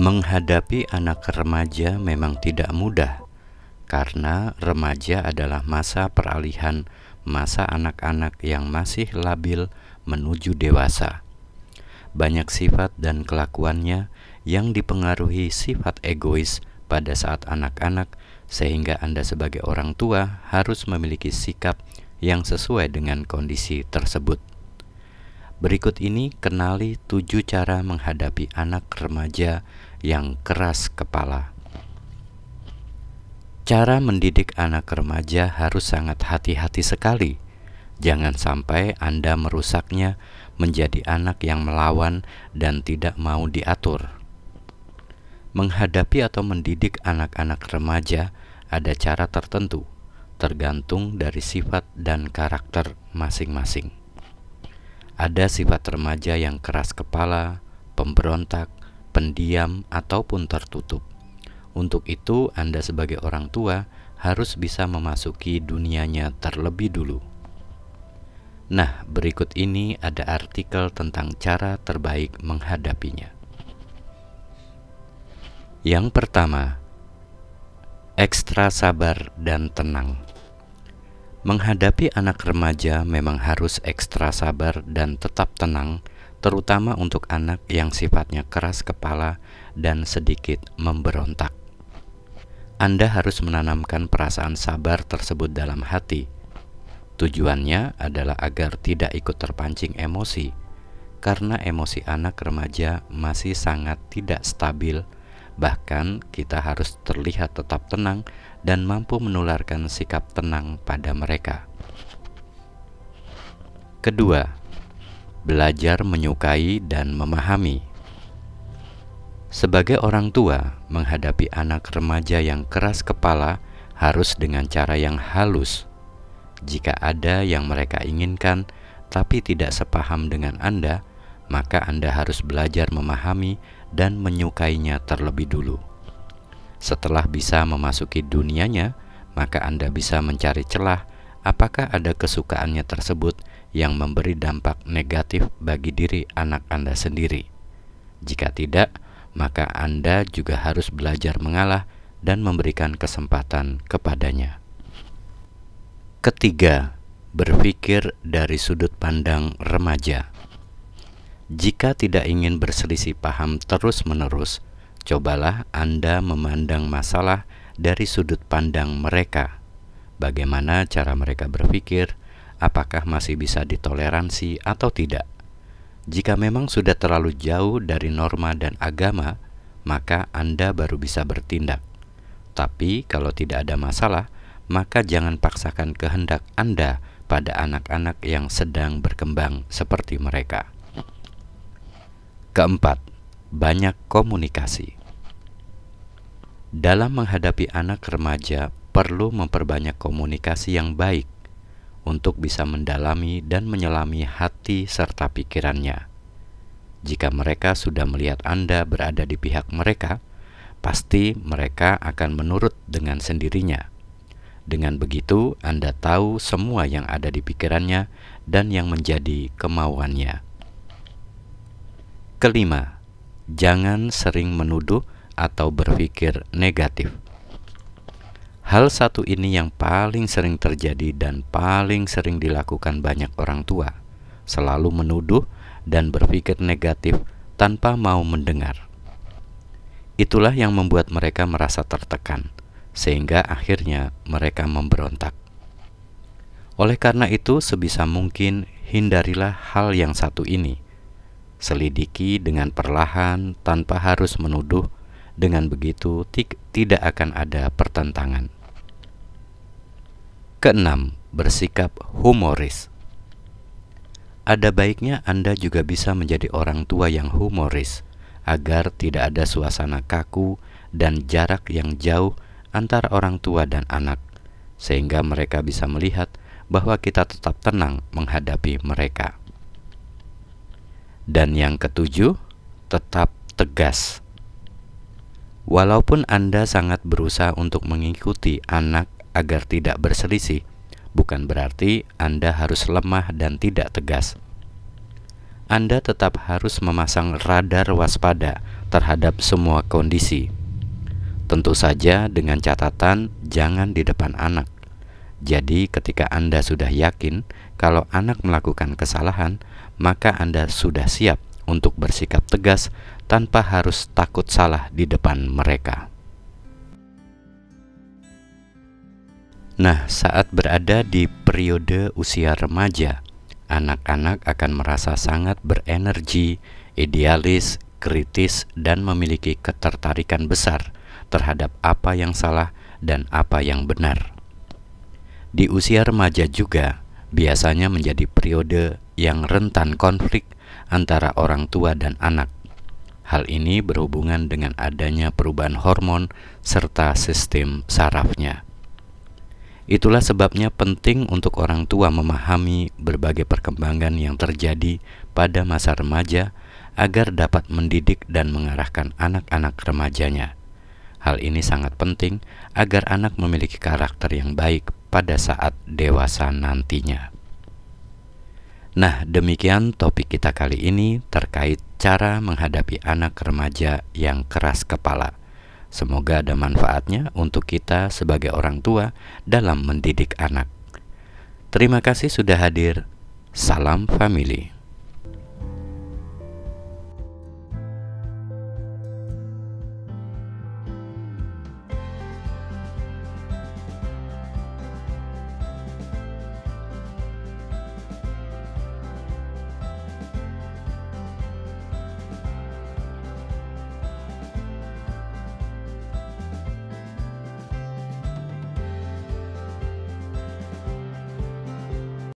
Menghadapi anak remaja memang tidak mudah, karena remaja adalah masa peralihan masa anak-anak yang masih labil menuju dewasa. Banyak sifat dan kelakuannya yang dipengaruhi sifat egois pada saat anak-anak, sehingga Anda sebagai orang tua harus memiliki sikap yang sesuai dengan kondisi tersebut. Berikut ini kenali 7 cara menghadapi anak remaja yang keras kepala. Cara mendidik anak remaja harus sangat hati-hati sekali. Jangan sampai Anda merusaknya menjadi anak yang melawan dan tidak mau diatur. Menghadapi atau mendidik anak-anak remaja ada cara tertentu, tergantung dari sifat dan karakter masing-masing. Ada sifat remaja yang keras kepala, pemberontak, pendiam, ataupun tertutup. Untuk itu, Anda sebagai orang tua harus bisa memasuki dunianya terlebih dulu. Nah, berikut ini ada artikel tentang cara terbaik menghadapinya. Yang pertama, ekstra sabar dan tenang. Menghadapi anak remaja memang harus ekstra sabar dan tetap tenang, terutama untuk anak yang sifatnya keras kepala dan sedikit memberontak. Anda harus menanamkan perasaan sabar tersebut dalam hati. Tujuannya adalah agar tidak ikut terpancing emosi, karena emosi anak remaja masih sangat tidak stabil. Bahkan kita harus terlihat tetap tenang dan mampu menularkan sikap tenang pada mereka. Kedua, belajar menyukai dan memahami. Sebagai orang tua, menghadapi anak remaja yang keras kepala harus dengan cara yang halus. Jika ada yang mereka inginkan tapi tidak sepaham dengan Anda, maka Anda harus belajar memahami dan menyukainya terlebih dulu. Setelah bisa memasuki dunianya, maka Anda bisa mencari celah apakah ada kesukaannya tersebut yang memberi dampak negatif bagi diri anak Anda sendiri. Jika tidak, maka Anda juga harus belajar mengalah dan memberikan kesempatan kepadanya. Ketiga, berpikir dari sudut pandang remaja. Jika tidak ingin berselisih paham terus-menerus, cobalah Anda memandang masalah dari sudut pandang mereka. Bagaimana cara mereka berpikir, apakah masih bisa ditoleransi atau tidak. Jika memang sudah terlalu jauh dari norma dan agama, maka Anda baru bisa bertindak. Tapi kalau tidak ada masalah, maka jangan paksakan kehendak Anda pada anak-anak yang sedang berkembang seperti mereka. Keempat, banyak komunikasi. Dalam menghadapi anak remaja, perlu memperbanyak komunikasi yang baik untuk bisa mendalami dan menyelami hati serta pikirannya. Jika mereka sudah melihat Anda berada di pihak mereka, pasti mereka akan menurut dengan sendirinya. Dengan begitu, Anda tahu semua yang ada di pikirannya dan yang menjadi kemauannya. Kelima, jangan sering menuduh atau berpikir negatif. Hal satu ini yang paling sering terjadi dan paling sering dilakukan banyak orang tua, selalu menuduh dan berpikir negatif tanpa mau mendengar. Itulah yang membuat mereka merasa tertekan, sehingga akhirnya mereka memberontak. Oleh karena itu, sebisa mungkin hindarilah hal yang satu ini. Selidiki dengan perlahan tanpa harus menuduh. Dengan begitu tidak akan ada pertentangan. Keenam, bersikap humoris. Ada baiknya Anda juga bisa menjadi orang tua yang humoris, agar tidak ada suasana kaku dan jarak yang jauh antara orang tua dan anak, sehingga mereka bisa melihat bahwa kita tetap tenang menghadapi mereka. Dan yang ketujuh, tetap tegas. Walaupun Anda sangat berusaha untuk mengikuti anak agar tidak berselisih, bukan berarti Anda harus lemah dan tidak tegas. Anda tetap harus memasang radar waspada terhadap semua kondisi. Tentu saja dengan catatan jangan di depan anak. Jadi ketika Anda sudah yakin kalau anak melakukan kesalahan, maka Anda sudah siap untuk bersikap tegas tanpa harus takut salah di depan mereka. Nah, saat berada di periode usia remaja, anak-anak akan merasa sangat berenergi, idealis, kritis, dan memiliki ketertarikan besar terhadap apa yang salah dan apa yang benar. Di usia remaja juga biasanya menjadi periode yang rentan konflik antara orang tua dan anak. Hal ini berhubungan dengan adanya perubahan hormon serta sistem sarafnya. Itulah sebabnya penting untuk orang tua memahami berbagai perkembangan yang terjadi pada masa remaja agar dapat mendidik dan mengarahkan anak-anak remajanya. Hal ini sangat penting agar anak memiliki karakter yang baik pada saat dewasa nantinya. Nah, demikian topik kita kali ini terkait cara menghadapi anak remaja yang keras kepala. Semoga ada manfaatnya untuk kita sebagai orang tua dalam mendidik anak. Terima kasih sudah hadir. Salam family.